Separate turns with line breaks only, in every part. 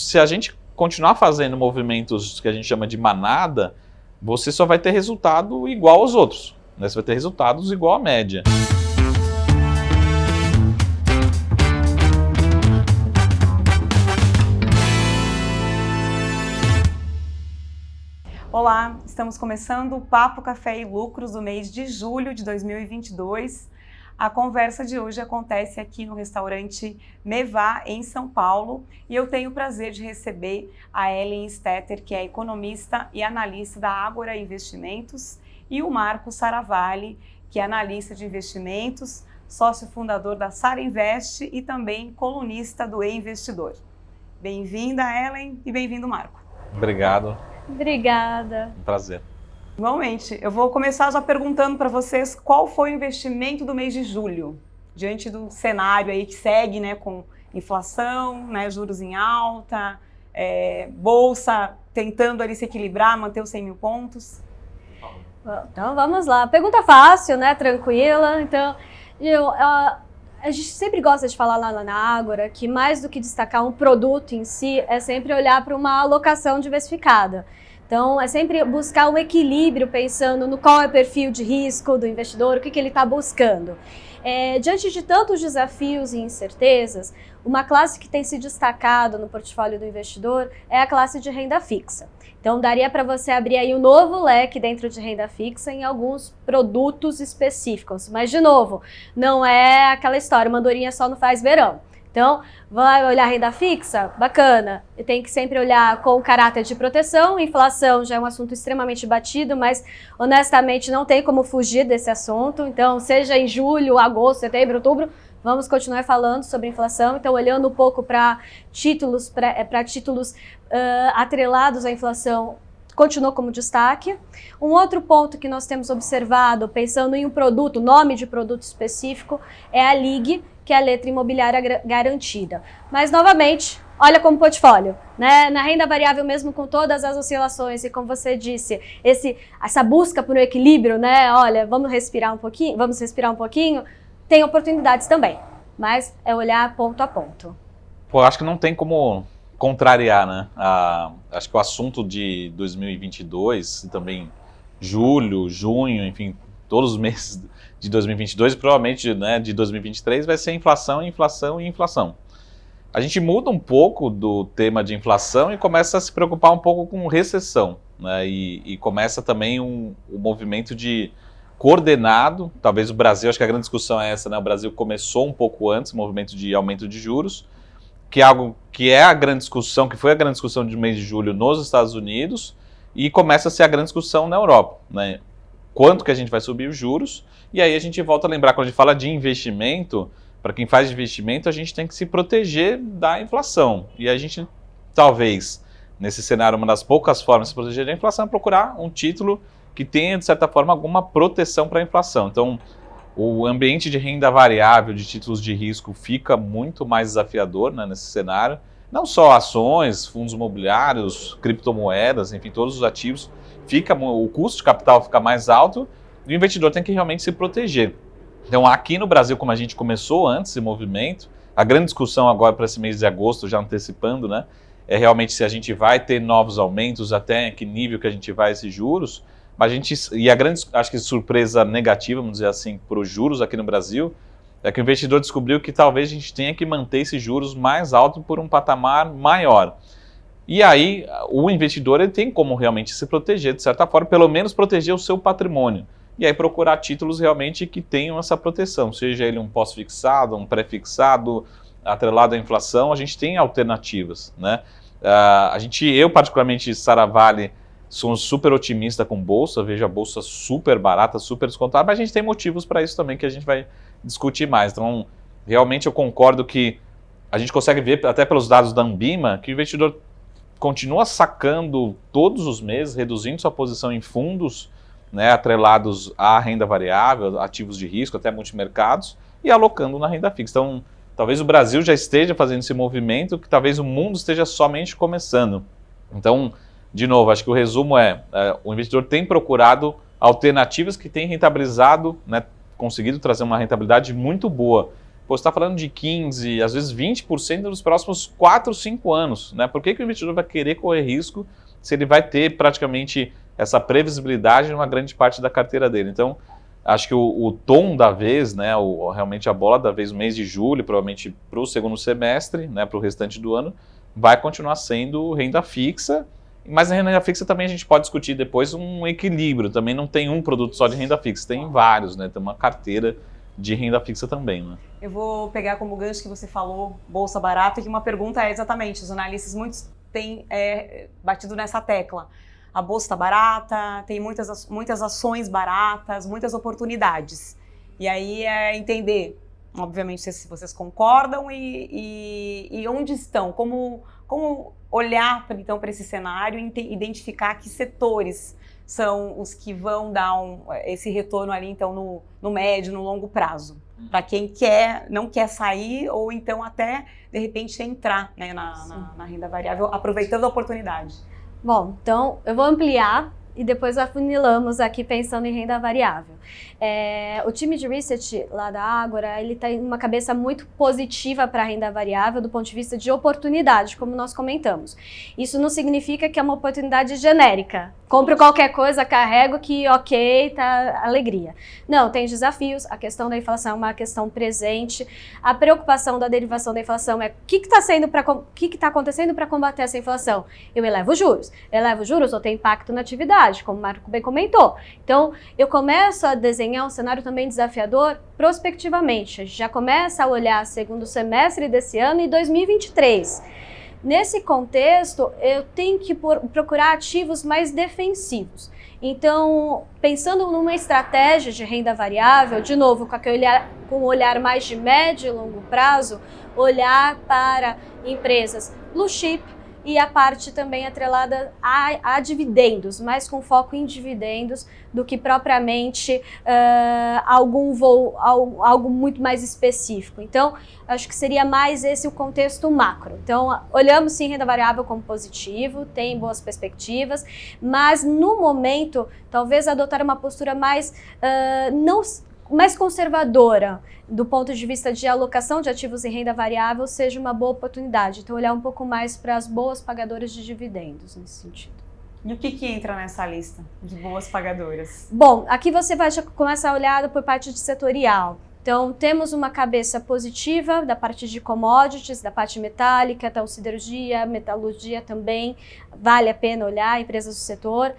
se a gente continuar fazendo movimentos que a gente chama de manada, você só vai ter resultado igual aos outros, né? Você vai ter resultados igual à média.
Olá, estamos começando o Papo Café e Lucros do mês de julho de 2022. A conversa de hoje acontece aqui no restaurante Mevá, em São Paulo, e eu tenho o prazer de receber a Ellen Stetter, que é economista e analista da Ágora Investimentos, e o Marco Saravalli, que é analista de investimentos, sócio fundador da Sara Invest e também colunista do E-Investidor. Bem-vinda, Ellen, e bem-vindo, Marco.
Obrigado.
Obrigada.
Um prazer.
Igualmente, eu vou começar já perguntando para vocês qual foi o investimento do mês de julho, diante do cenário aí que segue, né, com inflação, né, juros em alta, bolsa tentando ali se equilibrar, manter os 100 mil pontos.
Então vamos lá. Pergunta fácil, né, tranquila. Então, a gente sempre gosta de falar lá na Ágora que mais do que destacar um produto em si, é sempre olhar para uma alocação diversificada. Então, é sempre buscar um equilíbrio pensando no qual é o perfil de risco do investidor, o que ele está buscando. Diante de tantos desafios e incertezas, uma classe que tem se destacado no portfólio do investidor é a classe de renda fixa. Então, daria para você abrir aí um novo leque dentro de renda fixa em alguns produtos específicos. Mas, de novo, não é aquela história, uma andorinha só não faz verão. Então, vai olhar renda fixa? Bacana. E tem que sempre olhar com caráter de proteção. Inflação já é um assunto extremamente batido, mas honestamente não tem como fugir desse assunto. Então, seja em julho, agosto, setembro, outubro, vamos continuar falando sobre inflação. Então, olhando um pouco para títulos, atrelados à inflação, continuou como destaque. Um outro ponto que nós temos observado, pensando em um produto, nome de produto específico, é a LIG, que é a letra imobiliária garantida. Mas, novamente, olha como portfólio, né? Na renda variável, mesmo com todas as oscilações, e como você disse, essa busca por um equilíbrio, né? Olha, vamos respirar um pouquinho, tem oportunidades também, mas é olhar ponto a ponto.
Pô, acho que não tem como contrariar, né? Acho que o assunto de 2022, e também julho, junho, enfim, todos os meses de 2022, provavelmente, né, de 2023, vai ser inflação, inflação e inflação. A gente muda um pouco do tema de inflação e começa a se preocupar um pouco com recessão, né? E começa também um movimento de coordenado, talvez o Brasil, acho que a grande discussão é essa, né? O Brasil começou um pouco antes, o movimento de aumento de juros, que é algo que é a grande discussão, que foi a grande discussão de mês de julho nos Estados Unidos, e começa a ser a grande discussão na Europa, né? Quanto que a gente vai subir os juros, e aí a gente volta a lembrar, quando a gente fala de investimento, para quem faz investimento, a gente tem que se proteger da inflação, e a gente, talvez, nesse cenário, uma das poucas formas de se proteger da inflação é procurar um título que tenha, de certa forma, alguma proteção para a inflação. Então, o ambiente de renda variável, de títulos de risco, fica muito mais desafiador, né, nesse cenário. Não só ações, fundos imobiliários, criptomoedas, enfim, todos os ativos, o custo de capital fica mais alto e o investidor tem que realmente se proteger. Então, aqui no Brasil, como a gente começou antes esse movimento, a grande discussão agora para esse mês de agosto, já antecipando, né, é realmente se a gente vai ter novos aumentos, até que nível que a gente vai esses juros. E a grande, acho que surpresa negativa, vamos dizer assim, para os juros aqui no Brasil, é que o investidor descobriu que talvez a gente tenha que manter esses juros mais altos por um patamar maior. E aí, o investidor ele tem como realmente se proteger, de certa forma, pelo menos proteger o seu patrimônio. E aí procurar títulos realmente que tenham essa proteção, seja ele um pós-fixado, um pré-fixado, atrelado à inflação, a gente tem alternativas, né? Eu particularmente, Saravalli, sou super otimista com bolsa, vejo a bolsa super barata, super descontada, mas a gente tem motivos para isso também que a gente vai discutir mais. Então, realmente eu concordo que a gente consegue ver, até pelos dados da Anbima, que o investidor continua sacando todos os meses, reduzindo sua posição em fundos, né, atrelados à renda variável, ativos de risco, até multimercados, e alocando na renda fixa. Então, talvez o Brasil já esteja fazendo esse movimento, que talvez o mundo esteja somente começando. Então, de novo, acho que o resumo o investidor tem procurado alternativas que têm rentabilizado, né, conseguido trazer uma rentabilidade muito boa Pô, você está falando de 15%, às vezes 20% nos próximos 4, 5 anos, né? Por que o investidor vai querer correr risco se ele vai ter praticamente essa previsibilidade numa grande parte da carteira dele? Então, acho que o tom da vez, né, realmente a bola da vez, no mês de julho, provavelmente para o segundo semestre, né, para o restante do ano, vai continuar sendo renda fixa, mas na renda fixa também a gente pode discutir depois um equilíbrio, também não tem um produto só de renda fixa, tem vários, né, tem uma carteira de renda fixa também, né?
Eu vou pegar como gancho que você falou, bolsa barata, que uma pergunta é exatamente, os analistas muitos têm batido nessa tecla. A bolsa está barata, tem muitas ações baratas, muitas oportunidades. E aí é entender, obviamente, se vocês concordam e onde estão, como olhar então para esse cenário e identificar que setores são os que vão dar esse retorno ali então no médio, no longo prazo. Para quem não quer sair ou então até, de repente, entrar, né, na renda variável, aproveitando a oportunidade.
Bom, então eu vou ampliar e depois afunilamos aqui pensando em renda variável. O time de research lá da Ágora, ele tem uma cabeça muito positiva para a renda variável do ponto de vista de oportunidade, como nós comentamos. Isso não significa que é uma oportunidade genérica. Compro qualquer coisa, carrego que ok, tá alegria. Não, tem desafios, a questão da inflação é uma questão presente, a preocupação da derivação da inflação é o que está acontecendo para combater essa inflação? Eu elevo juros, ou tem impacto na atividade, como o Marco bem comentou. Então, eu começo a desenhar um cenário também desafiador prospectivamente. A gente já começa a olhar segundo semestre desse ano e 2023. Nesse contexto, eu tenho que procurar ativos mais defensivos. Então, pensando numa estratégia de renda variável, de novo, com um olhar mais de médio e longo prazo, olhar para empresas blue chip, e a parte também atrelada a dividendos, mais com foco em dividendos do que propriamente algo muito mais específico. Então, acho que seria mais esse o contexto macro. Então, olhamos sim renda variável como positivo, tem boas perspectivas, mas no momento, talvez adotar uma postura mais conservadora do ponto de vista de alocação de ativos em renda variável seja uma boa oportunidade. Então, olhar um pouco mais para as boas pagadoras de dividendos nesse sentido.
E o que entra nessa lista de boas pagadoras?
Bom, aqui você vai já começar a olhar por parte de setorial. Então, temos uma cabeça positiva da parte de commodities, da parte metálica, então siderurgia, metalurgia também, vale a pena olhar, empresas do setor.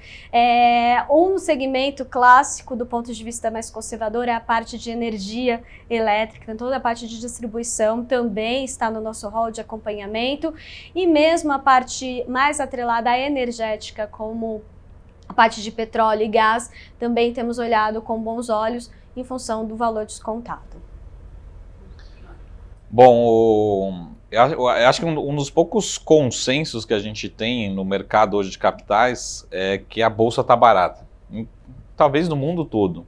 Um segmento clássico do ponto de vista mais conservador é a parte de energia elétrica, então toda a parte de distribuição também está no nosso rol de acompanhamento, e mesmo a parte mais atrelada à energética, como a parte de petróleo e gás, também temos olhado com bons olhos, em função do valor descontado.
Bom, eu acho que um dos poucos consensos que a gente tem no mercado hoje de capitais é que a bolsa está barata, talvez no mundo todo.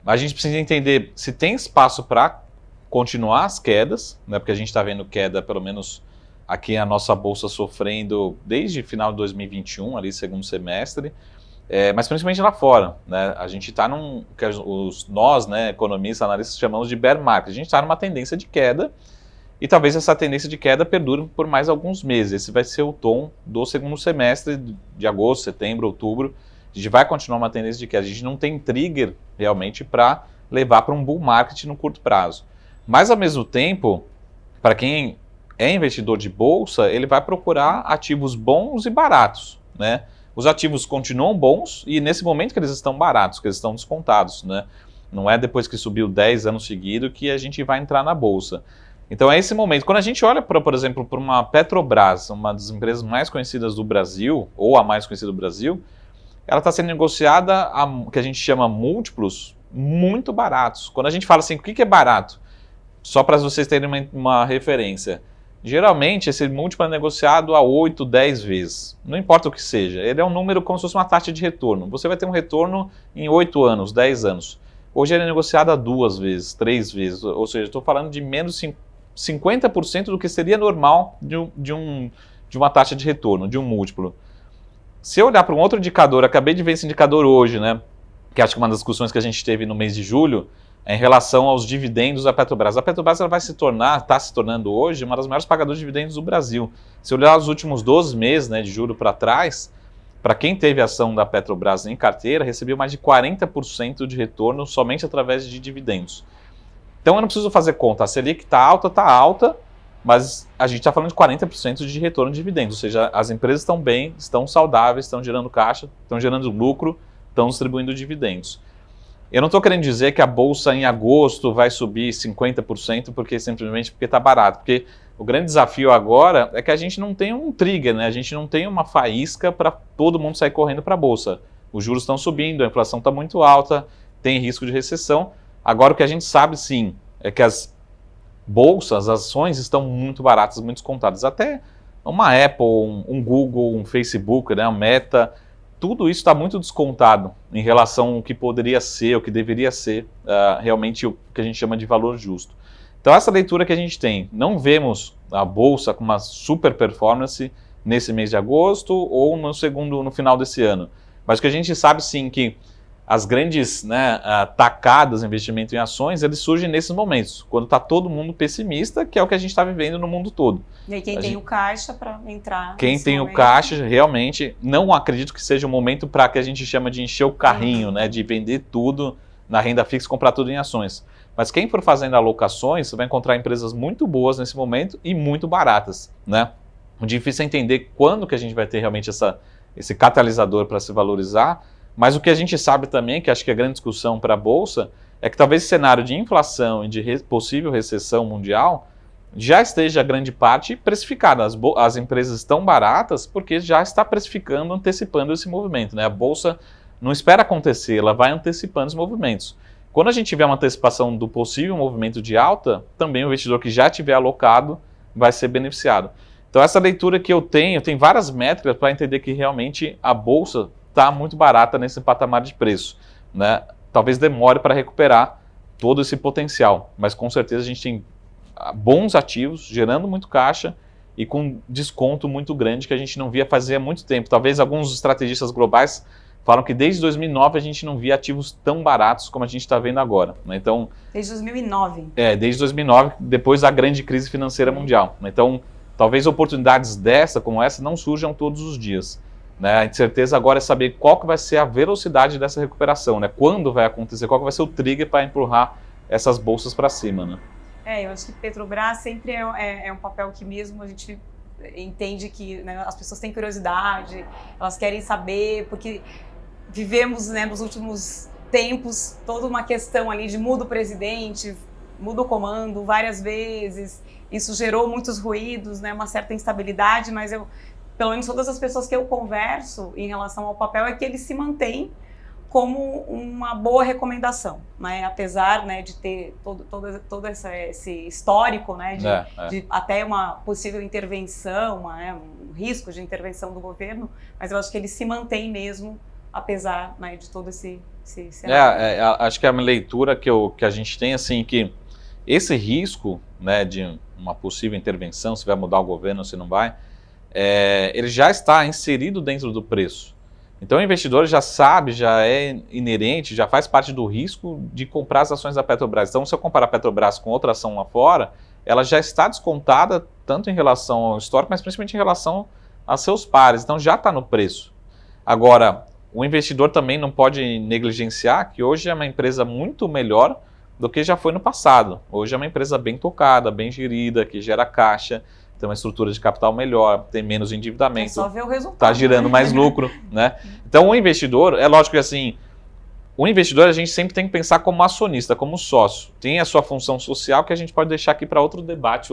A gente precisa entender se tem espaço para continuar as quedas, né, porque a gente está vendo queda, pelo menos aqui a nossa bolsa sofrendo desde final de 2021, ali segundo semestre, mas principalmente lá fora, né? A gente está que nós, né, economistas, analistas, chamamos de bear market. A gente está numa tendência de queda e talvez essa tendência de queda perdure por mais alguns meses. Esse vai ser o tom do segundo semestre de agosto, setembro, outubro. A gente vai continuar uma tendência de queda. A gente não tem trigger realmente para levar para um bull market no curto prazo. Mas ao mesmo tempo, para quem é investidor de bolsa, ele vai procurar ativos bons e baratos, né? Os ativos continuam bons e nesse momento que eles estão baratos, que eles estão descontados, né? Não é depois que subiu 10 anos seguidos que a gente vai entrar na bolsa. Então é esse momento. Quando a gente olha, por exemplo, para uma Petrobras, uma das empresas mais conhecidas do Brasil, ou a mais conhecida do Brasil, ela está sendo negociada a que a gente chama múltiplos muito baratos. Quando a gente fala assim, o que é barato? Só para vocês terem uma referência. Geralmente, esse múltiplo é negociado a 8, 10 vezes. Não importa o que seja. Ele é um número como se fosse uma taxa de retorno. Você vai ter um retorno em 8 anos, 10 anos. Hoje ele é negociado a 2 vezes, 3 vezes. Ou seja, estou falando de menos 50% do que seria normal de uma taxa de retorno, de um múltiplo. Se eu olhar para um outro indicador, acabei de ver esse indicador hoje, né? Que acho que uma das discussões que a gente teve no mês de julho, em relação aos dividendos da Petrobras. A Petrobras ela está se tornando hoje uma das maiores pagadoras de dividendos do Brasil. Se olhar os últimos 12 meses, né, de juro para trás, para quem teve ação da Petrobras em carteira, recebeu mais de 40% de retorno somente através de dividendos. Então eu não preciso fazer conta, a Selic está alta, mas a gente está falando de 40% de retorno de dividendos, ou seja, as empresas estão bem, estão saudáveis, estão gerando caixa, estão gerando lucro, estão distribuindo dividendos. Eu não estou querendo dizer que a Bolsa em agosto vai subir 50% simplesmente porque está barato, porque o grande desafio agora é que a gente não tem um trigger, né? A gente não tem uma faísca para todo mundo sair correndo para a Bolsa. Os juros estão subindo, a inflação está muito alta, tem risco de recessão. Agora o que a gente sabe sim é que as bolsas, as ações estão muito baratas, muito descontadas. Até uma Apple, um Google, um Facebook, né? Uma Meta, tudo isso está muito descontado em relação ao que poderia ser, o que deveria ser realmente o que a gente chama de valor justo. Então essa leitura que a gente tem, não vemos a Bolsa com uma super performance nesse mês de agosto ou no final desse ano. Mas o que a gente sabe sim que as grandes, né, tacadas, investimento em ações, eles surgem nesses momentos, quando está todo mundo pessimista, que é o que a gente está vivendo no mundo todo.
E aí quem tem o caixa para entrar
Quem tem o caixa, realmente, não acredito que seja o momento para que a gente chama de encher o carrinho, né, de vender tudo na renda fixa, comprar tudo em ações. Mas quem for fazendo alocações, você vai encontrar empresas muito boas nesse momento e muito baratas, né? O difícil é entender quando que a gente vai ter realmente esse catalisador para se valorizar. Mas o que a gente sabe também, que acho que é a grande discussão para a Bolsa, é que talvez esse cenário de inflação e de possível recessão mundial já esteja grande parte precificada. As empresas estão baratas porque já está precificando, antecipando esse movimento, né? A Bolsa não espera acontecer, ela vai antecipando os movimentos. Quando a gente tiver uma antecipação do possível movimento de alta, também o investidor que já tiver alocado vai ser beneficiado. Então essa leitura que eu tenho várias métricas para entender que realmente a Bolsa está muito barata nesse patamar de preço, né? Talvez demore para recuperar todo esse potencial, mas com certeza a gente tem bons ativos, gerando muito caixa e com desconto muito grande que a gente não via fazer há muito tempo. Talvez alguns estrategistas globais falam que desde 2009 a gente não via ativos tão baratos como a gente está vendo agora, né? Então,
desde 2009?
Desde 2009, depois da grande crise financeira mundial. Então, talvez oportunidades como essa não surjam todos os dias. Né? A incerteza agora é saber qual que vai ser a velocidade dessa recuperação, né? Quando vai acontecer, qual que vai ser o trigger para empurrar essas bolsas para cima, né?
Eu acho que Petrobras sempre é um papel que mesmo a gente entende que, né, as pessoas têm curiosidade, elas querem saber, porque vivemos, né, nos últimos tempos toda uma questão ali de muda o presidente, muda o comando várias vezes, isso gerou muitos ruídos, né, uma certa instabilidade, mas pelo menos todas as pessoas que eu converso em relação ao papel é que ele se mantém como uma boa recomendação, né? Apesar, né, de ter todo esse histórico, né, de até uma possível intervenção, né, um risco de intervenção do governo, mas eu acho que ele se mantém mesmo, apesar, né, de todo esse cenário.
Acho que a leitura que a gente tem, assim, que esse risco, né, de uma possível intervenção, se vai mudar o governo ou se não vai, ele já está inserido dentro do preço. Então o investidor já sabe, já é inerente, já faz parte do risco de comprar as ações da Petrobras. Então se eu comparar a Petrobras com outra ação lá fora, ela já está descontada tanto em relação ao histórico, mas principalmente em relação a seus pares. Então já está no preço. Agora, o investidor também não pode negligenciar que hoje é uma empresa muito melhor do que já foi no passado. Hoje é uma empresa bem tocada, bem gerida, que gera caixa, tem uma estrutura de capital melhor, tem menos endividamento.
É só ver o resultado.
Está girando mais lucro, né? Então o investidor, é lógico que assim, o investidor a gente sempre tem que pensar como acionista, como sócio. Tem a sua função social que a gente pode deixar aqui para outro debate,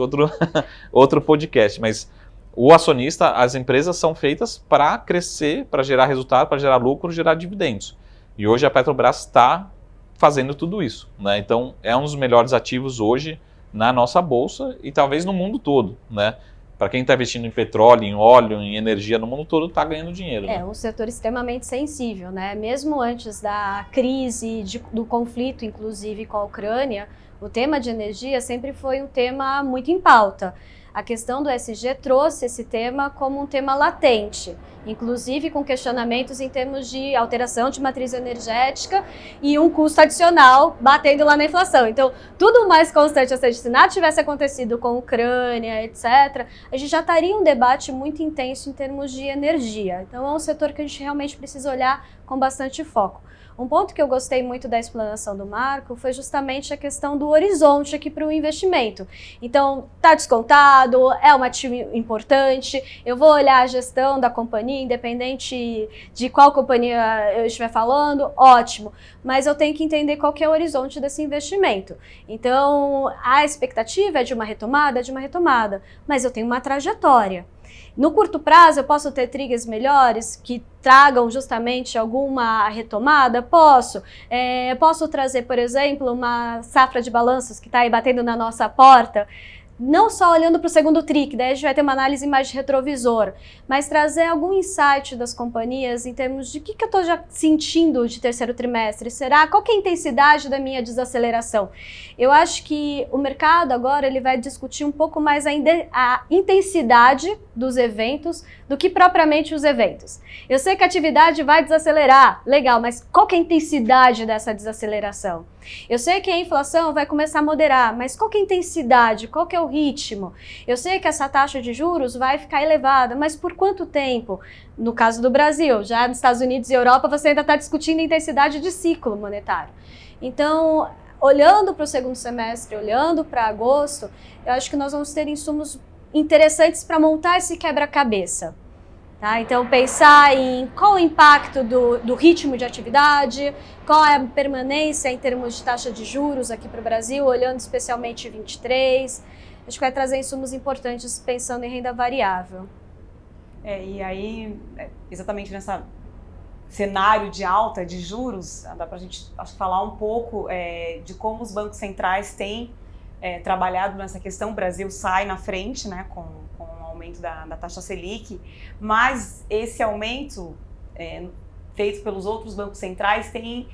outro podcast, mas o acionista, as empresas são feitas para crescer, para gerar resultado, para gerar lucro, gerar dividendos. E hoje a Petrobras está fazendo tudo isso, né? Então é um dos melhores ativos hoje na nossa bolsa e talvez no mundo todo, né? Para quem está investindo em petróleo, em óleo, em energia no mundo todo, está ganhando dinheiro.
Um setor extremamente sensível, né? Mesmo antes da crise, do conflito, inclusive com a Ucrânia, o tema de energia sempre foi um tema muito em pauta. A questão do ESG trouxe esse tema como um tema latente. inclusive com questionamentos em termos de alteração de matriz energética e um custo adicional batendo lá na inflação. Então, tudo mais constante, ou seja, se nada tivesse acontecido com a Ucrânia, etc., a gente já estaria um debate muito intenso em termos de energia. Então, é um setor que a gente realmente precisa olhar com bastante foco. Um ponto que eu gostei muito da explanação do Marco foi justamente a questão do horizonte aqui para o investimento. Então, está descontado, é um ativo importante, eu vou olhar a gestão da companhia, independente de qual companhia eu estiver falando, ótimo, mas eu tenho que entender qual que é o horizonte desse investimento. Então, a expectativa é de uma retomada, mas eu tenho uma trajetória. No curto prazo, eu posso ter triggers melhores que tragam justamente alguma retomada? Posso. Posso trazer, por exemplo, uma safra de balanços que está aí batendo na nossa porta, não só olhando para o segundo TRI, que daí a gente vai ter uma análise mais de retrovisor, mas trazer algum insight das companhias em termos de o que eu estou já sentindo de terceiro trimestre. Qual que é a intensidade da minha desaceleração? Eu acho que o mercado agora ele vai discutir um pouco mais a intensidade dos eventos do que propriamente os eventos. Eu sei que a atividade vai desacelerar, legal, mas qual que é a intensidade dessa desaceleração? Eu sei que a inflação vai começar a moderar, mas qual que é a intensidade? Qual que é o ritmo? Eu sei que essa taxa de juros vai ficar elevada, mas por quanto tempo? No caso do Brasil, já nos Estados Unidos e Europa, você ainda está discutindo a intensidade de ciclo monetário. Então, olhando para o segundo semestre, olhando para agosto, eu acho que nós vamos ter insumos interessantes para montar esse quebra-cabeça. Tá? Então, pensar em qual o impacto do ritmo de atividade, qual é a permanência em termos de taxa de juros aqui para o Brasil, olhando especialmente 23. Acho que vai trazer insumos importantes pensando em renda variável.
E aí, exatamente nesse cenário de alta de juros, dá para a gente falar um pouco de como os bancos centrais têm trabalhado nessa questão. O Brasil sai na frente, né, com o aumento da taxa Selic, mas esse aumento feito pelos outros bancos centrais tem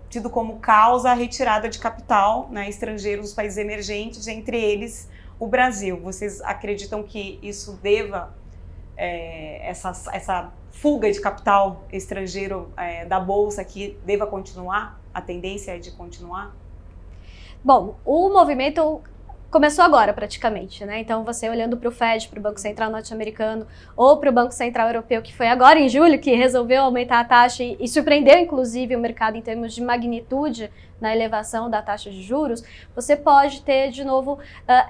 tido como causa a retirada de capital, né, estrangeiro dos países emergentes, entre eles o Brasil. Vocês acreditam que isso deva, essa fuga de capital estrangeiro da Bolsa aqui deva continuar? A tendência é de continuar?
Bom, o movimento começou agora praticamente, né? Então você olhando para o Fed, para o Banco Central norte-americano ou para o Banco Central europeu, que foi agora em julho que resolveu aumentar a taxa e surpreendeu inclusive o mercado em termos de magnitude na elevação da taxa de juros, você pode ter de novo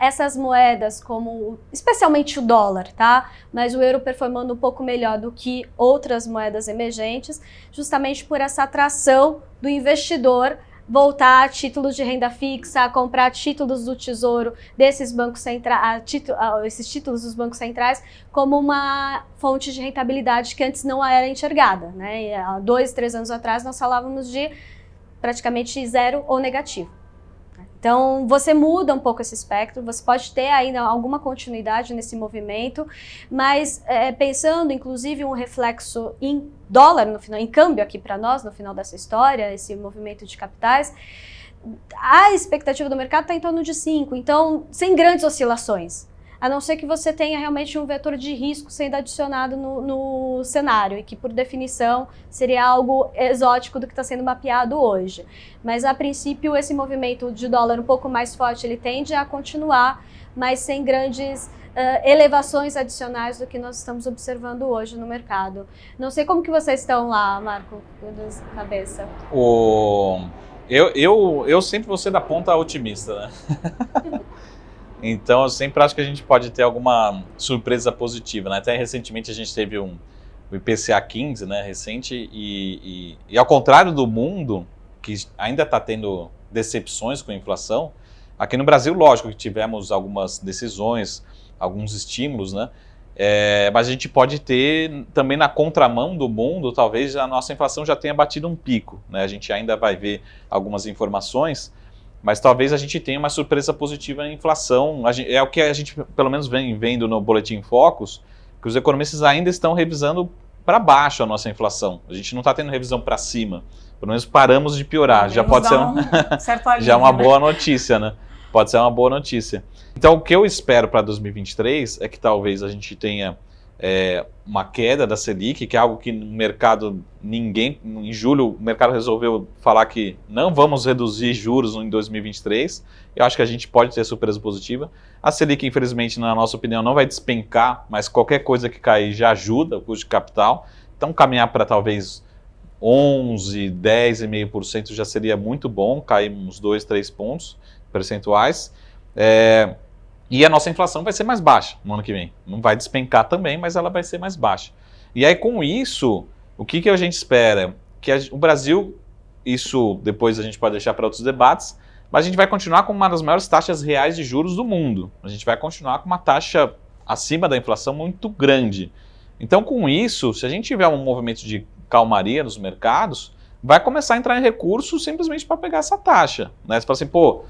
essas moedas como especialmente o dólar, tá? Mas o euro performando um pouco melhor do que outras moedas emergentes, justamente por essa atração do investidor voltar a títulos de renda fixa, a comprar títulos do Tesouro desses bancos centrais, esses títulos dos bancos centrais, como uma fonte de rentabilidade que antes não era enxergada, né? Há 2, 3 anos atrás nós falávamos de praticamente zero ou negativo. Então, você muda um pouco esse espectro, você pode ter ainda alguma continuidade nesse movimento, mas pensando, inclusive, um reflexo em dólar, no final, em câmbio aqui para nós, no final dessa história, esse movimento de capitais, a expectativa do mercado está em torno de 5, então, sem grandes oscilações. A não ser que você tenha realmente um vetor de risco sendo adicionado no cenário, e que, por definição, seria algo exótico do que está sendo mapeado hoje. Mas, a princípio, esse movimento de dólar um pouco mais forte, ele tende a continuar, mas sem grandes elevações adicionais do que nós estamos observando hoje no mercado. Não sei como que vocês estão lá, Marco, de cabeça.
Eu sempre vou ser da ponta otimista, né? Então, eu sempre acho que a gente pode ter alguma surpresa positiva, né? Até recentemente a gente teve o IPCA 15, né, recente, e ao contrário do mundo, que ainda está tendo decepções com a inflação, aqui no Brasil, lógico que tivemos algumas decisões, alguns estímulos, né? Mas a gente pode ter também na contramão do mundo, talvez a nossa inflação já tenha batido um pico, né? A gente ainda vai ver algumas informações, mas talvez a gente tenha uma surpresa positiva na inflação. É o que a gente, pelo menos, vem vendo no Boletim Focus, que os economistas ainda estão revisando para baixo a nossa inflação. A gente não está tendo revisão para cima. Pelo menos paramos de piorar. Já pode ser já uma boa notícia, né? Pode ser uma boa notícia. Então, o que eu espero para 2023 é que talvez a gente tenha uma queda da Selic, que é algo que no mercado, em julho, o mercado resolveu falar que não vamos reduzir juros em 2023. Eu acho que a gente pode ter surpresa positiva. A Selic, infelizmente, na nossa opinião, não vai despencar, mas qualquer coisa que cair já ajuda o custo de capital. Então, caminhar para talvez 11, 10,5% já seria muito bom, cair uns 2, 3 pontos percentuais. E a nossa inflação vai ser mais baixa no ano que vem. Não vai despencar também, mas ela vai ser mais baixa. E aí, com isso, o que a gente espera? Que o Brasil, isso depois a gente pode deixar para outros debates, mas a gente vai continuar com uma das maiores taxas reais de juros do mundo. A gente vai continuar com uma taxa acima da inflação muito grande. Então, com isso, se a gente tiver um movimento de calmaria nos mercados, vai começar a entrar em recursos simplesmente para pegar essa taxa. Né? Você fala assim,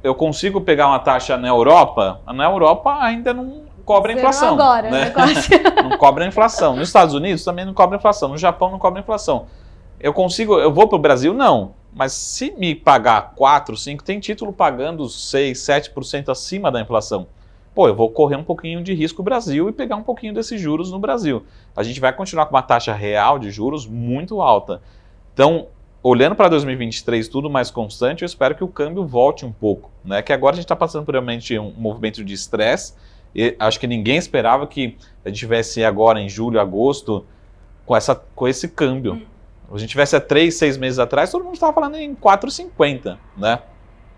eu consigo pegar uma taxa na Europa ainda não cobra a inflação.
Agora,
né? Não cobra a inflação. Nos Estados Unidos também não cobra a inflação. No Japão não cobra a inflação. Eu vou para o Brasil? Não. Mas se me pagar 4, 5, tem título pagando 6, 7% acima da inflação. Eu vou correr um pouquinho de risco no Brasil e pegar um pouquinho desses juros no Brasil. A gente vai continuar com uma taxa real de juros muito alta. Então, olhando para 2023, tudo mais constante, eu espero que o câmbio volte um pouco. Né? Que agora a gente está passando por realmente um movimento de estresse. Acho que ninguém esperava que a gente tivesse agora em julho, agosto, com esse câmbio. Se a gente tivesse há 3, 6 meses atrás, todo mundo estava falando em 4,50. Né?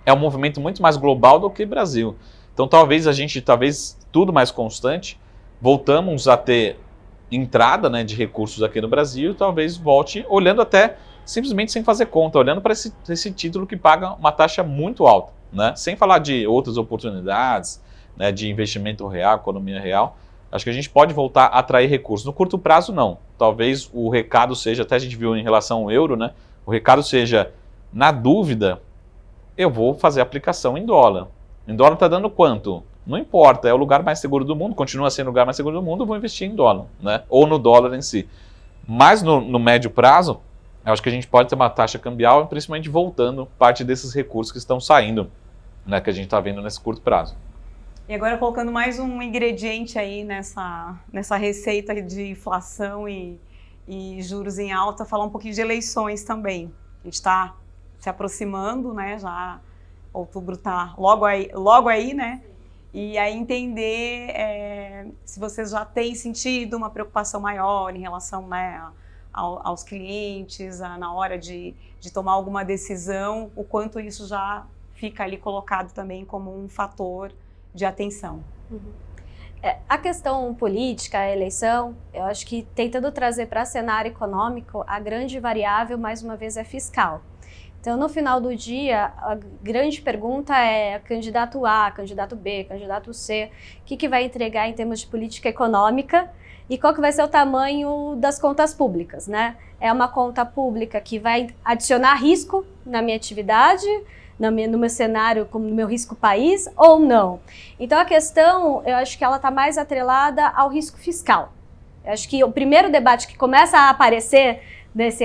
É um movimento muito mais global do que Brasil. Então talvez tudo mais constante, voltamos a ter entrada, né, de recursos aqui no Brasil, talvez volte olhando até simplesmente sem fazer conta, olhando para esse título que paga uma taxa muito alta, né, sem falar de outras oportunidades, né, de investimento real, economia real. Acho que a gente pode voltar a atrair recursos. No curto prazo, não. Talvez o recado seja, até a gente viu em relação ao euro, né, o recado seja, na dúvida, eu vou fazer a aplicação em dólar. Em dólar está dando quanto? Não importa, é o lugar mais seguro do mundo, continua sendo o lugar mais seguro do mundo, eu vou investir em dólar, né? Ou no dólar em si. Mas no médio prazo, eu acho que a gente pode ter uma taxa cambial, principalmente voltando parte desses recursos que estão saindo, né, que a gente está vendo nesse curto prazo.
E agora colocando mais um ingrediente aí nessa receita de inflação e juros em alta, falar um pouquinho de eleições também. A gente está se aproximando, né, já... Outubro está logo aí, né? E aí entender se vocês já têm sentido uma preocupação maior em relação, né, aos clientes, na hora de tomar alguma decisão, o quanto isso já fica ali colocado também como um fator de atenção.
A questão política, a eleição, eu acho que tentando trazer para cenário econômico, a grande variável, mais uma vez, é fiscal. Então, no final do dia, a grande pergunta é candidato A, candidato B, candidato C, o que vai entregar em termos de política econômica e qual que vai ser o tamanho das contas públicas, né? É uma conta pública que vai adicionar risco na minha atividade, no meu cenário, como no meu risco país, ou não? Então, a questão, eu acho que ela está mais atrelada ao risco fiscal. Eu acho que o primeiro debate que começa a aparecer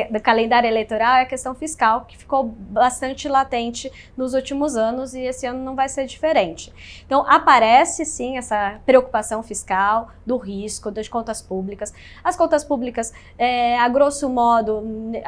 do calendário eleitoral é a questão fiscal, que ficou bastante latente nos últimos anos e esse ano não vai ser diferente. Então, aparece sim essa preocupação fiscal, do risco, das contas públicas. As contas públicas, a grosso modo,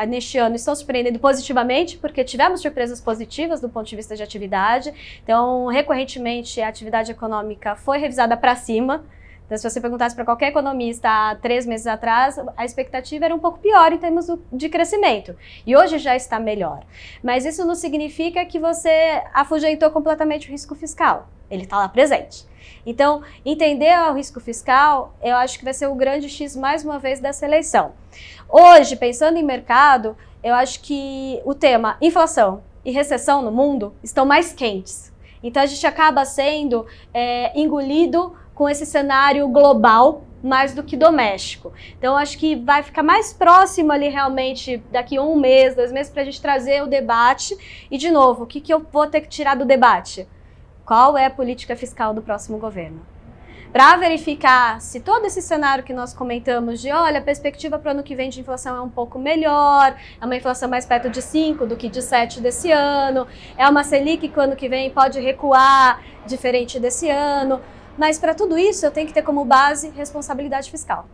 neste ano, estão surpreendendo positivamente, porque tivemos surpresas positivas do ponto de vista de atividade. Então, recorrentemente, a atividade econômica foi revisada para cima. Então, se você perguntasse para qualquer economista há 3 meses atrás, a expectativa era um pouco pior em termos de crescimento. E hoje já está melhor. Mas isso não significa que você afugentou completamente o risco fiscal. Ele está lá presente. Então, entender o risco fiscal, eu acho que vai ser o grande X, mais uma vez, dessa eleição. Hoje, pensando em mercado, eu acho que o tema inflação e recessão no mundo estão mais quentes. Então, a gente acaba sendo engolido com esse cenário global mais do que doméstico. Então, acho que vai ficar mais próximo ali realmente daqui 1 mês, 2 meses, para a gente trazer o debate. E, de novo, o que eu vou ter que tirar do debate? Qual é a política fiscal do próximo governo? Para verificar se todo esse cenário que nós comentamos de, olha, a perspectiva para o ano que vem de inflação é um pouco melhor, é uma inflação mais perto de 5 do que de 7 desse ano, é uma Selic que o ano que vem pode recuar diferente desse ano. Mas para tudo isso eu tenho que ter como base responsabilidade fiscal.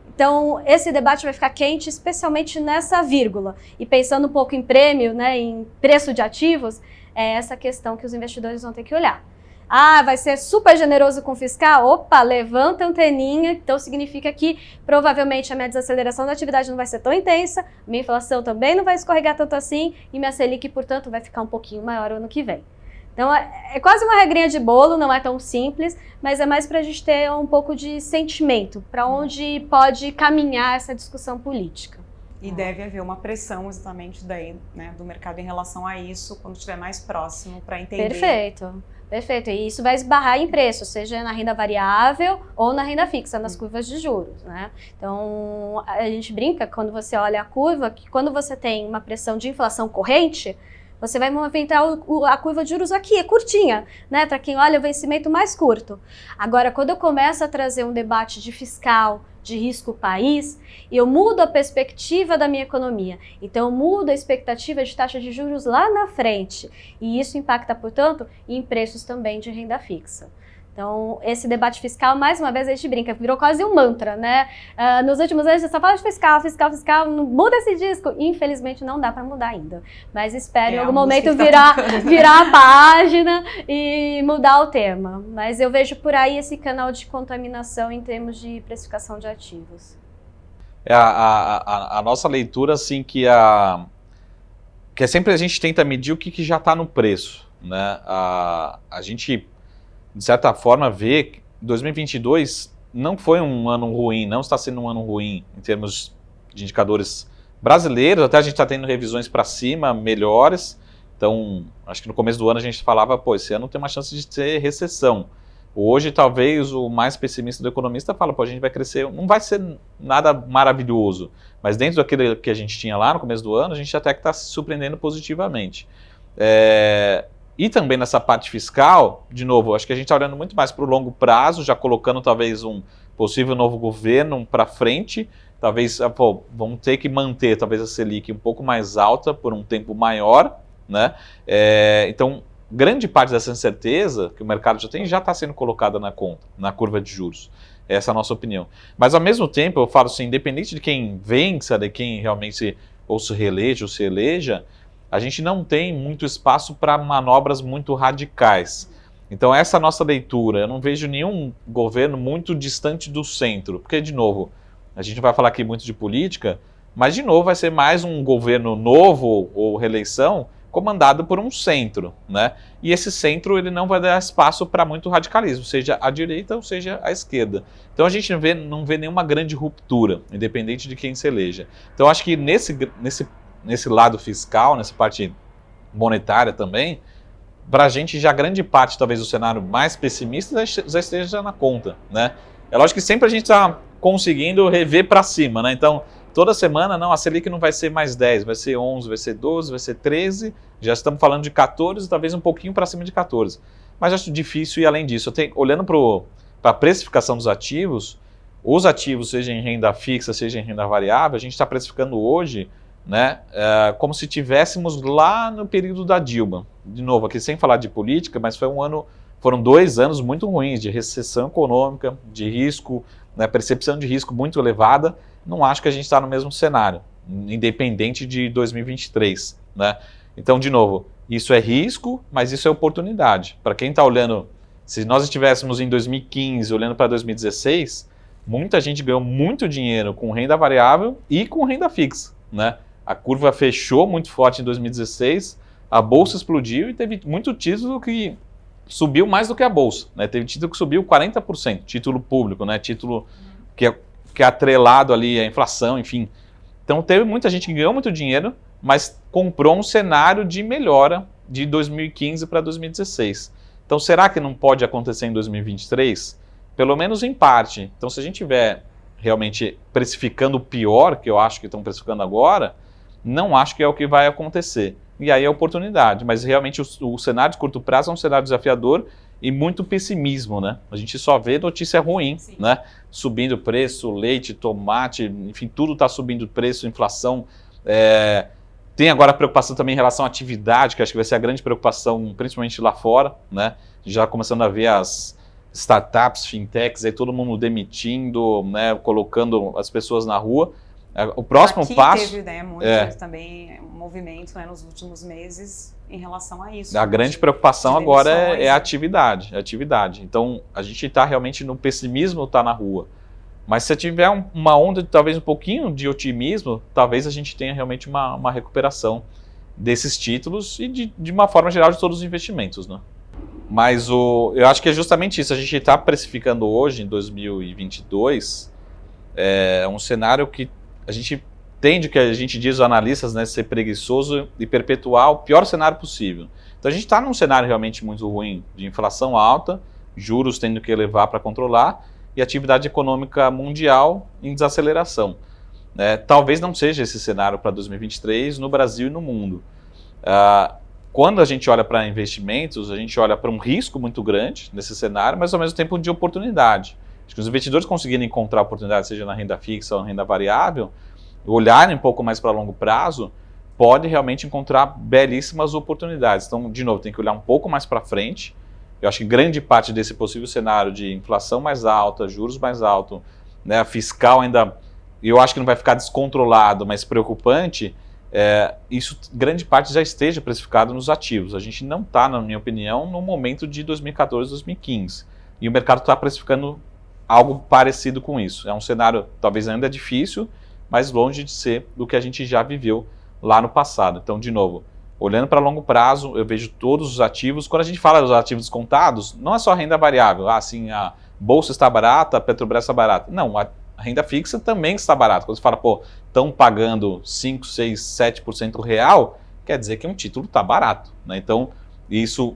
Então, esse debate vai ficar quente, especialmente nessa vírgula. E pensando um pouco em prêmio, né, em preço de ativos, é essa questão que os investidores vão ter que olhar. Ah, vai ser super generoso com o fiscal? Opa, levanta a anteninha. Então, significa que provavelmente a minha desaceleração da atividade não vai ser tão intensa, minha inflação também não vai escorregar tanto assim e minha Selic, portanto, vai ficar um pouquinho maior ano que vem. Então, é quase uma regrinha de bolo, não é tão simples, mas é mais para a gente ter um pouco de sentimento, para onde pode caminhar essa discussão política.
E deve haver uma pressão exatamente daí, né, do mercado em relação a isso, quando estiver mais próximo, para entender.
Perfeito. Perfeito, e isso vai esbarrar em preço, seja na renda variável ou na renda fixa, nas curvas de juros, né? Então, a gente brinca, quando você olha a curva, que quando você tem uma pressão de inflação corrente, você vai movimentar a curva de juros aqui, é curtinha, né? Para quem olha o vencimento mais curto. Agora, quando eu começo a trazer um debate de fiscal, de risco país, eu mudo a perspectiva da minha economia. Então, eu mudo a expectativa de taxa de juros lá na frente. E isso impacta, portanto, em preços também de renda fixa. Então, esse debate fiscal, mais uma vez, a gente brinca, virou quase um mantra, né? Nos últimos anos, você só fala de fiscal, não muda esse disco. Infelizmente, não dá para mudar ainda. Mas espero em algum momento virar a página e mudar o tema. Mas eu vejo por aí esse canal de contaminação em termos de precificação de ativos.
A nossa leitura, assim, que é sempre a gente tenta medir o que já está no preço, né? A gente, de certa forma, vê que 2022 não foi um ano ruim, não está sendo um ano ruim em termos de indicadores brasileiros, até a gente está tendo revisões para cima, melhores. Então, acho que no começo do ano a gente falava, pô, esse ano tem uma chance de ter recessão. Hoje, talvez, o mais pessimista do economista fala, pô, a gente vai crescer, não vai ser nada maravilhoso, mas dentro daquilo que a gente tinha lá no começo do ano, a gente até que está se surpreendendo positivamente. E também nessa parte fiscal, de novo, acho que a gente está olhando muito mais para o longo prazo, já colocando talvez um possível novo governo para frente, talvez vão ter que manter talvez a Selic um pouco mais alta por um tempo maior, né? Então, grande parte dessa incerteza que o mercado já tem já está sendo colocada na conta, na curva de juros. Essa é a nossa opinião. Mas ao mesmo tempo, eu falo assim, independente de quem vença, de quem realmente ou se reeleja ou se eleja, a gente não tem muito espaço para manobras muito radicais. Então essa é a nossa leitura. Eu não vejo nenhum governo muito distante do centro, porque, de novo, a gente vai falar aqui muito de política, mas, de novo, vai ser mais um governo novo ou reeleição comandado por um centro, né? E esse centro ele não vai dar espaço para muito radicalismo, seja a direita ou seja a esquerda. Então a gente não vê nenhuma grande ruptura, independente de quem se eleja. Então acho que nesse lado fiscal, nessa parte monetária também, para a gente já grande parte, talvez, do cenário mais pessimista já esteja na conta, né? É lógico que sempre a gente está conseguindo rever para cima, né? Então, toda semana, não, a Selic não vai ser mais 10, vai ser 11, vai ser 12, vai ser 13, já estamos falando de 14, talvez um pouquinho para cima de 14. Mas acho difícil ir além disso. Olhando para a precificação dos ativos, os ativos, seja em renda fixa, seja em renda variável, a gente está precificando hoje, né, como se tivéssemos lá no período da Dilma. De novo, aqui sem falar de política, mas foram 2 anos muito ruins de recessão econômica, de risco, né, percepção de risco muito elevada. Não acho que a gente está no mesmo cenário, independente de 2023. Né? Então, de novo, isso é risco, mas isso é oportunidade. Para quem está olhando, se nós estivéssemos em 2015 olhando para 2016, muita gente ganhou muito dinheiro com renda variável e com renda fixa. Né? A curva fechou muito forte em 2016, a bolsa explodiu e teve muito título que subiu mais do que a bolsa. Né? Teve título que subiu 40%, título público, né? Título que é atrelado ali à inflação, enfim. Então teve muita gente que ganhou muito dinheiro, mas comprou um cenário de melhora de 2015 para 2016. Então será que não pode acontecer em 2023? Pelo menos em parte. Então se a gente tiver realmente precificando o pior, que eu acho que estão precificando agora, não acho que é o que vai acontecer. E aí é oportunidade, mas realmente o cenário de curto prazo é um cenário desafiador e muito pessimismo, né? A gente só vê notícia ruim, sim, né? Subindo preço, leite, tomate, enfim, tudo está subindo preço, inflação. Tem agora a preocupação também em relação à atividade, que acho que vai ser a grande preocupação, principalmente lá fora, né? Já começando a ver as startups, fintechs, aí todo mundo demitindo, né, colocando as pessoas na rua. O próximo
Aqui
passo...
teve, né, muito também um movimento, né, nos últimos meses em relação a isso.
A grande preocupação agora é a atividade. Então, a gente está realmente no pessimismo, está na rua. Mas se tiver uma onda, talvez um pouquinho de otimismo, talvez a gente tenha realmente uma recuperação desses títulos e de uma forma geral de todos os investimentos, né? Mas eu acho que é justamente isso. A gente está precificando hoje, em 2022, um cenário que a gente tende, que a gente diz, os analistas, né, ser preguiçoso e perpetuar o pior cenário possível. Então a gente está num cenário realmente muito ruim, de inflação alta, juros tendo que elevar para controlar, e atividade econômica mundial em desaceleração. Talvez não seja esse cenário para 2023 no Brasil e no mundo. Quando a gente olha para investimentos, a gente olha para um risco muito grande nesse cenário, mas ao mesmo tempo de oportunidade. Acho que os investidores conseguirem encontrar oportunidade, seja na renda fixa ou na renda variável, olharem um pouco mais para longo prazo, pode realmente encontrar belíssimas oportunidades. Então, de novo, tem que olhar um pouco mais para frente. Eu acho que grande parte desse possível cenário de inflação mais alta, juros mais altos, né, fiscal ainda, eu acho que não vai ficar descontrolado, mas preocupante, isso grande parte já esteja precificado nos ativos. A gente não está, na minha opinião, no momento de 2014, 2015. E o mercado está precificando algo parecido com isso. É um cenário talvez ainda difícil, mas longe de ser do que a gente já viveu lá no passado. Então, de novo, olhando para longo prazo, eu vejo todos os ativos. Quando a gente fala dos ativos descontados, não é só renda variável. Assim, a bolsa está barata, a Petrobras está barata. Não, a renda fixa também está barata. Quando você fala, estão pagando 5, 6, 7% real, quer dizer que um título está barato, né? Então, isso,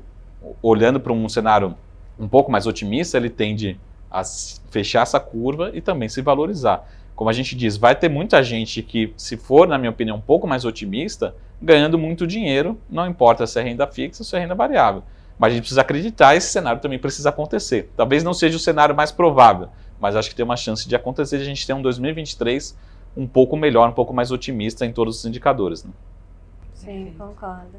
olhando para um cenário um pouco mais otimista, ele tende a fechar essa curva e também se valorizar. Como a gente diz, vai ter muita gente que, se for, na minha opinião, um pouco mais otimista, ganhando muito dinheiro, não importa se é renda fixa ou se é renda variável. Mas a gente precisa acreditar, esse cenário também precisa acontecer. Talvez não seja o cenário mais provável, mas acho que tem uma chance de acontecer, de a gente ter um 2023 um pouco melhor, um pouco mais otimista em todos os indicadores, né?
Sim, concordo.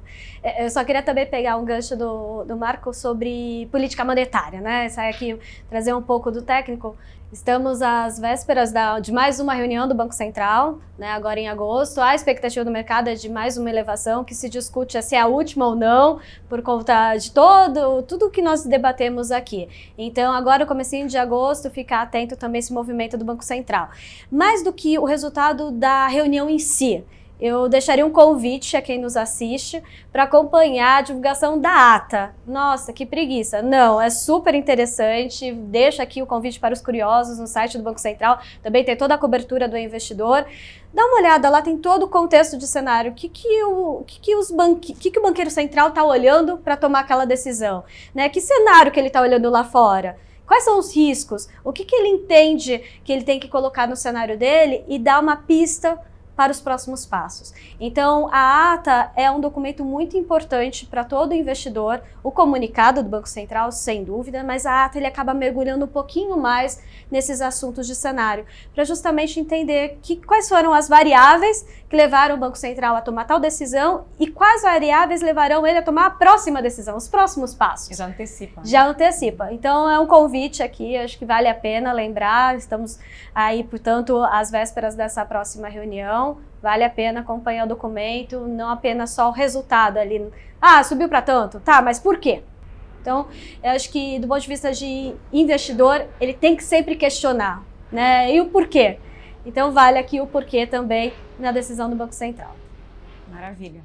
Eu só queria também pegar um gancho do Marco sobre política monetária, né? Sair aqui, trazer um pouco do técnico. Estamos às vésperas de mais uma reunião do Banco Central, né, agora em agosto. A expectativa do mercado é de mais uma elevação, que se discute se é a última ou não, por conta de tudo que nós debatemos aqui. Então, agora, no comecinho de agosto, ficar atento também a esse movimento do Banco Central. Mais do que o resultado da reunião em si, eu deixaria um convite a quem nos assiste para acompanhar a divulgação da ata. Nossa, que preguiça. Não, é super interessante. Deixo aqui o convite para os curiosos no site do Banco Central. Também tem toda a cobertura do investidor. Dá uma olhada, lá tem todo o contexto de cenário. O que o banqueiro central está olhando para tomar aquela decisão? Né? Que cenário que ele está olhando lá fora? Quais são os riscos? O que ele entende que ele tem que colocar no cenário dele e dar uma pista para os próximos passos. Então, a ata é um documento muito importante para todo investidor, o comunicado do Banco Central, sem dúvida, mas a ata ele acaba mergulhando um pouquinho mais nesses assuntos de cenário, para justamente entender quais foram as variáveis que levaram o Banco Central a tomar tal decisão e quais variáveis levarão ele a tomar a próxima decisão, os próximos passos.
Já antecipa.
Já antecipa. Então, é um convite aqui, acho que vale a pena lembrar, estamos aí, portanto, às vésperas dessa próxima reunião. Vale a pena acompanhar o documento, não apenas só o resultado ali. Ah, subiu para tanto, tá, mas por quê? Então, eu acho que do ponto de vista de investidor, ele tem que sempre questionar, né? E o porquê? Então, vale aqui o porquê também na decisão do Banco Central.
Maravilha.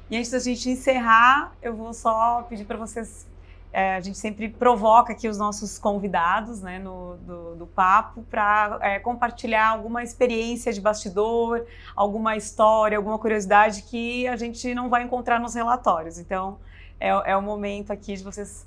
E antes da gente encerrar, eu vou só pedir para vocês, a gente sempre provoca aqui os nossos convidados, né, do papo para compartilhar alguma experiência de bastidor, alguma história, alguma curiosidade que a gente não vai encontrar nos relatórios. Então, é o momento aqui de vocês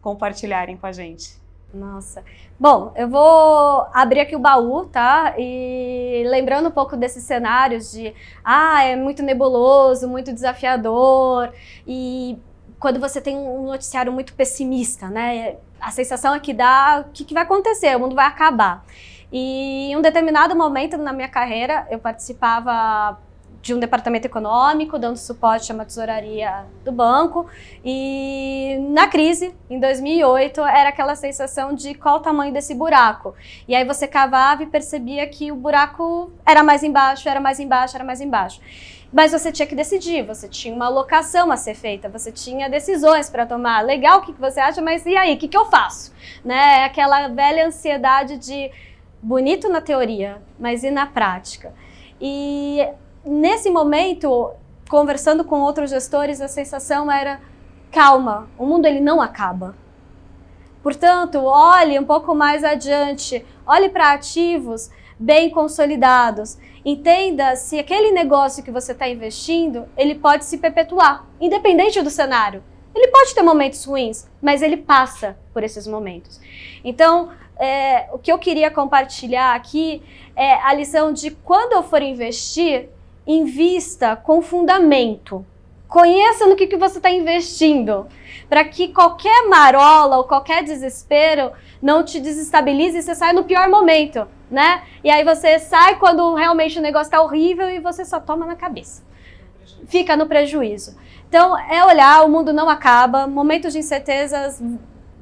compartilharem com a gente.
Nossa. Bom, eu vou abrir aqui o baú, tá? E lembrando um pouco desses cenários de, é muito nebuloso, muito desafiador e quando você tem um noticiário muito pessimista, né? A sensação é que dá, o que vai acontecer? O mundo vai acabar. E em um determinado momento na minha carreira, eu participava de um departamento econômico, dando suporte a uma tesouraria do banco. E na crise, em 2008, era aquela sensação de qual o tamanho desse buraco. E aí você cavava e percebia que o buraco era mais embaixo, era mais embaixo, era mais embaixo. Mas você tinha que decidir, você tinha uma alocação a ser feita, você tinha decisões para tomar. Legal, o que você acha, mas e aí, o que eu faço? Né? Aquela velha ansiedade de bonito na teoria, mas e na prática? E nesse momento, conversando com outros gestores, a sensação era, calma, o mundo ele não acaba. Portanto, olhe um pouco mais adiante, olhe para ativos bem consolidados. Entenda se aquele negócio que você está investindo, ele pode se perpetuar, independente do cenário. Ele pode ter momentos ruins, mas ele passa por esses momentos. Então, o que eu queria compartilhar aqui é a lição de quando eu for investir, invista com fundamento. Conheça no que você está investindo, para que qualquer marola ou qualquer desespero não te desestabilize e você saia no pior momento, né? E aí você sai quando realmente o negócio está horrível e você só toma na cabeça. Fica no prejuízo. Então, é olhar, o mundo não acaba, momentos de incertezas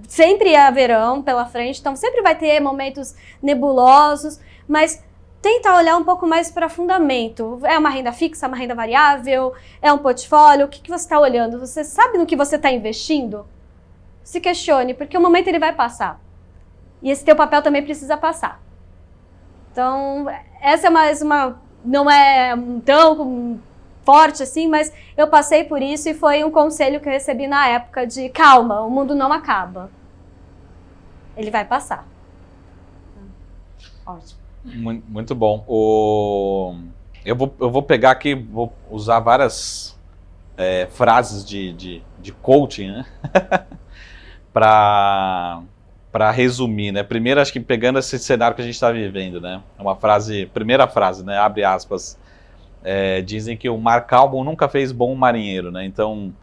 sempre haverão pela frente, então sempre vai ter momentos nebulosos, mas tenta olhar um pouco mais para fundamento. É uma renda fixa, uma renda variável, é um portfólio, o que você está olhando? Você sabe no que você está investindo? Se questione, porque o momento ele vai passar. E esse teu papel também precisa passar. Então, essa é mais uma... não é tão forte assim, mas eu passei por isso e foi um conselho que eu recebi na época de calma, o mundo não acaba. Ele vai passar.
Ótimo.
Muito bom. Eu vou pegar aqui, vou usar várias frases de coaching, né? para resumir, né? Primeiro, acho que pegando esse cenário que a gente está vivendo, né? Uma frase, primeira frase, né? Abre aspas. Dizem que o mar calmo nunca fez bom marinheiro, né? Então,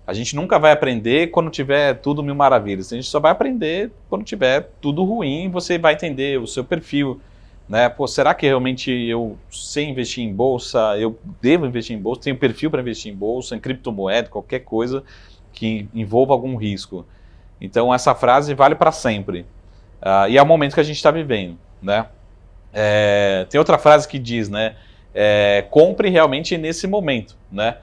a gente nunca vai aprender quando tiver tudo mil maravilhas. A gente só vai aprender quando tiver tudo ruim. Você vai entender o seu perfil, né? Pô, será que realmente eu sei investir em bolsa? Eu devo investir em bolsa? Tenho perfil para investir em bolsa, em criptomoeda, qualquer coisa que envolva algum risco. Então, essa frase vale para sempre. E é o momento que a gente está vivendo, né? Tem outra frase que diz, né? Compre realmente nesse momento, né?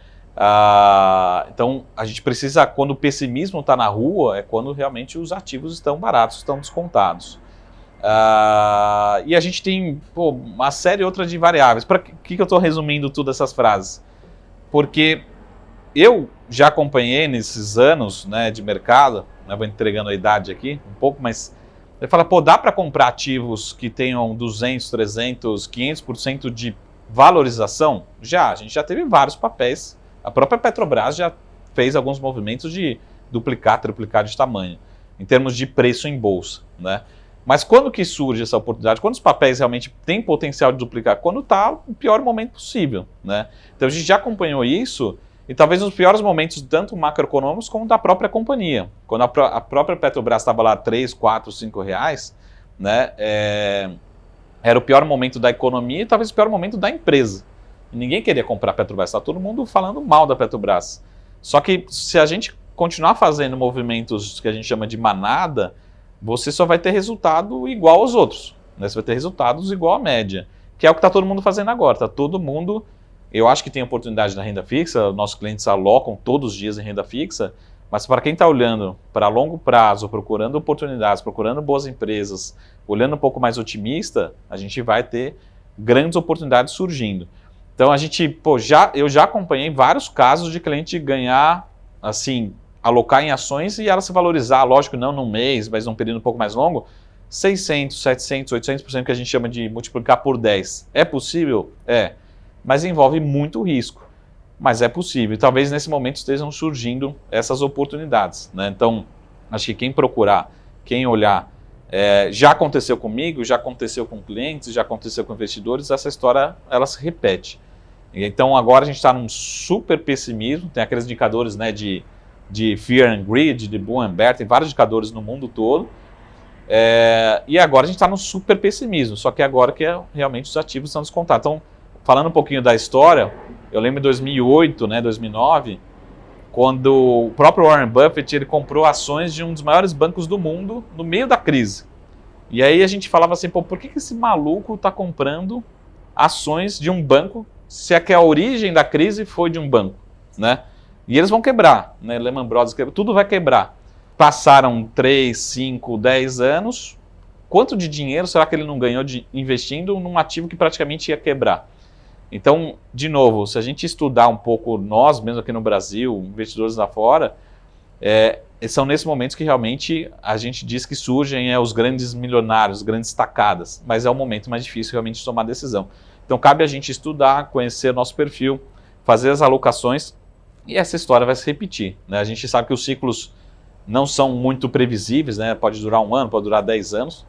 Então, a gente precisa, quando o pessimismo está na rua, é quando realmente os ativos estão baratos, estão descontados. E a gente tem uma série outra de variáveis. Para que eu estou resumindo todas essas frases? Porque eu já acompanhei nesses anos, né, de mercado, né, vou entregando a idade aqui um pouco, mas ele fala, dá para comprar ativos que tenham 200, 300, 500% de valorização? A gente já teve vários papéis. A própria Petrobras já fez alguns movimentos de duplicar, triplicar de tamanho, em termos de preço em bolsa, né? Mas quando que surge essa oportunidade? Quando os papéis realmente têm potencial de duplicar? Quando está o pior momento possível, né? Então a gente já acompanhou isso, e talvez nos piores momentos, tanto macroeconômicos como da própria companhia. Quando a própria Petrobras estava lá 3, 4, 5 reais, né? Era o pior momento da economia e talvez o pior momento da empresa. E ninguém queria comprar a Petrobras, está todo mundo falando mal da Petrobras. Só que se a gente continuar fazendo movimentos que a gente chama de manada, você só vai ter resultado igual aos outros, né? Você vai ter resultados igual à média, que é o que está todo mundo fazendo agora. Está todo mundo, eu acho que tem oportunidade na renda fixa, nossos clientes alocam todos os dias em renda fixa, mas para quem está olhando para longo prazo, procurando oportunidades, procurando boas empresas, olhando um pouco mais otimista, a gente vai ter grandes oportunidades surgindo. Então, eu já acompanhei vários casos de cliente ganhar, assim, alocar em ações e ela se valorizar, lógico, não num mês, mas num período um pouco mais longo, 600, 700, 800% que a gente chama de multiplicar por 10. É possível? É, mas envolve muito risco. Mas é possível, e talvez nesse momento estejam surgindo essas oportunidades, né? Então, acho que quem procurar, quem olhar, já aconteceu comigo, já aconteceu com clientes, já aconteceu com investidores, essa história ela se repete. Então agora a gente está num super pessimismo, tem aqueles indicadores, né, de Fear and Greed, de Bull and Bear, tem vários indicadores no mundo todo, e agora a gente está num super pessimismo, só que agora que realmente os ativos estão descontados. Então, falando um pouquinho da história, Eu lembro em 2008, né, 2009, quando o próprio Warren Buffett ele comprou ações de um dos maiores bancos do mundo no meio da crise. E aí a gente falava assim, pô, por que esse maluco está comprando ações de um banco, se é que a origem da crise foi de um banco, né? E eles vão quebrar, né? Lehman Brothers, tudo vai quebrar. Passaram 3, 5, 10 anos, quanto de dinheiro será que ele não ganhou investindo num ativo que praticamente ia quebrar? Então, de novo, se a gente estudar um pouco nós, mesmo aqui no Brasil, investidores lá fora, são nesses momentos que realmente a gente diz que surgem os grandes milionários, grandes tacadas, mas é o momento mais difícil realmente de tomar decisão. Então cabe a gente estudar, conhecer nosso perfil, fazer as alocações e essa história vai se repetir, né? A gente sabe que os ciclos não são muito previsíveis, né? Pode durar 1 ano, pode durar 10 anos.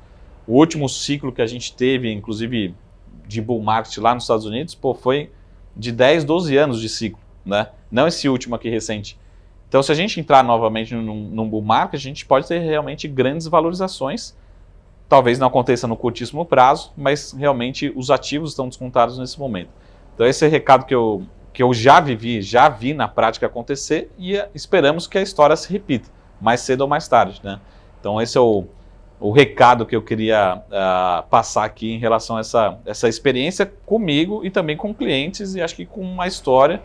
O último ciclo que a gente teve, inclusive de bull market lá nos Estados Unidos, foi de 10, 12 anos de ciclo, né? Não esse último aqui recente. Então, se a gente entrar novamente num bull market, a gente pode ter realmente grandes valorizações. Talvez não aconteça no curtíssimo prazo, mas realmente os ativos estão descontados nesse momento. Então, esse é o recado que eu já vi na prática acontecer e esperamos que a história se repita, mais cedo ou mais tarde, né? Então, esse é o recado que eu queria passar aqui em relação a essa experiência comigo e também com clientes e acho que com uma história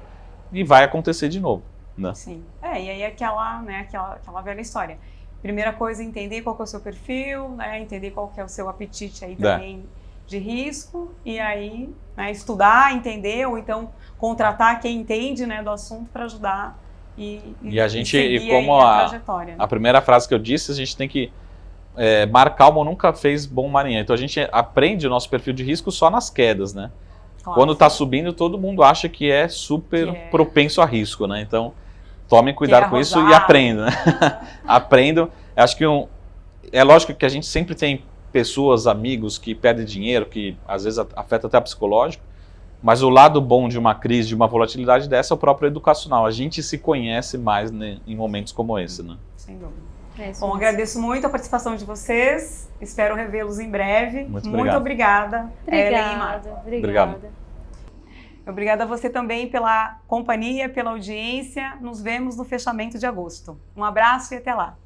e vai acontecer de novo. Não.
Sim. E aí aquela velha história. Primeira coisa, entender qual que é o seu perfil, né? Entender qual que é o seu apetite aí também de risco, e aí estudar, entender, ou então contratar quem entende, né, do assunto para ajudar
e a gente,
seguir
como
a trajetória. Né?
A primeira frase que eu disse, a gente tem que mar calmo nunca fez bom marinheiro. Então a gente aprende o nosso perfil de risco só nas quedas, né? Claro. Quando está subindo, todo mundo acha que é super propenso a risco, né? Então tomem cuidado com isso e aprendam, né? Aprendam. Acho que é lógico que a gente sempre tem pessoas, amigos que perdem dinheiro, que às vezes afeta até o psicológico, mas o lado bom de uma crise, de uma volatilidade dessa é o próprio educacional. A gente se conhece mais, né, em momentos como esse, né?
Sem dúvida. Bom, agradeço muito a participação de vocês, espero revê-los em breve. Muito obrigada.
Obrigada.
Obrigada a você também pela companhia, pela audiência. Nos vemos no fechamento de agosto. Um abraço e até lá.